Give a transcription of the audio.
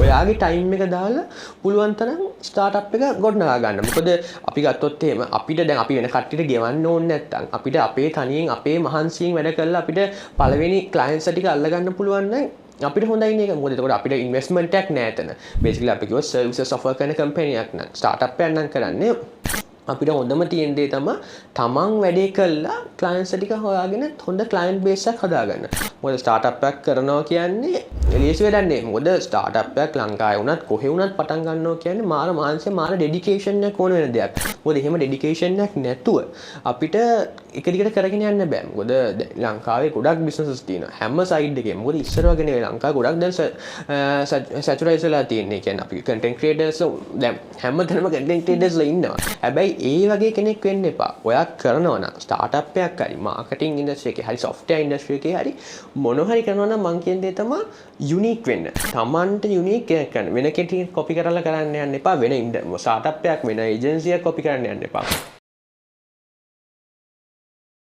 ඔයාගේ ටයිම් එක දාලා පුළුවන් තරම් ස්ටාර්ට්අප් එක ගොඩනගා ගන්න. මොකද අපි ගත්තොත් එහෙම අපිට දැන් අපි වෙන කට්ටියට ගෙවන්න ඕනේ නැත්තම් අපිට අපේ තනියෙන් අපේ මහන්සියෙන් වැඩ කරලා අපිට පළවෙනි ක්ලයන්ට්ස් ටික අල්ලගන්න පුළුවන් නම් අපිට හොඳයි නේද? මොකද එතකොට අපිට ඉන්වෙස්ට්මන්ට් එකක් නෑ එතන. බේසිකලි අපි කිව්ව සර්විසස් ඔෆර් කරන කම්පැනියක් නම් ස්ටාර්ට්අප් එකක් නම් කරන්නේ අපිට හොඳම තියෙන දේ තමයි තමන් වැඩේ කළා ක්ලයන්ට්ස් ටික හොයාගෙන හොඳ ක්ලයන්ට් බේස් එකක් හදාගන්න. මොකද ස්ටාර්ට්අප් එකක් කරනවා කියන්නේ එළියසි වැඩක් නෙවෙයි. මොකද ස්ටාර්ට්අප් එකක් ලංකාවේ වුණත් කොහේ වුණත් පටන් ගන්නවා කියන්නේ මාර මානසික මාර ඩෙඩිකේෂන් එකක් ඕන වෙන දෙයක්. මොකද එහෙම ඩෙඩිකේෂන් එකක් නැතුව අපිට එක දිගට කරගෙන යන්න බෑ. මොකද ලංකාවේ ගොඩක් බිස්නසස් තියෙනවා. හැම සයිඩ් එකේම. මොකද ඉස්සර වගේ නෙවෙයි ලංකාවේ ගොඩක් දැන් සැචුරයිස් වෙලා තියෙන්නේ. කියන්නේ අපි කන්ටෙන්ට් ක්‍රියේටර්ස් දැන් හැමතැනම කන්ටෙන්ට් ක්‍රියේටර්ස්ලා ඉන්නවා. හැබැයි ඒ වගේ කෙනෙක් වෙන්න එපා. ඔයා කරනවා නම් ස්ටාර්ට්අප් එකක් හරි මාකටිං ඉන්ඩස්ට්‍රි එකේ හරි සොෆ්ට්වෙයාර් ඉන්ඩස්ට්‍රි එකේ හරි මොන හරි කරනවා නම් මං කියන දේ තමයි යුනික් වෙන්න. Tamanට යුනික් එකක් කරන්න. වෙන කෙනෙක් කොපි කරලා කරන්න යන්න එපා. වෙන ස්ටාර්ට්අප් එකක් වෙන ඒජන්සියක් කොපි කරන්න යන්න එපා.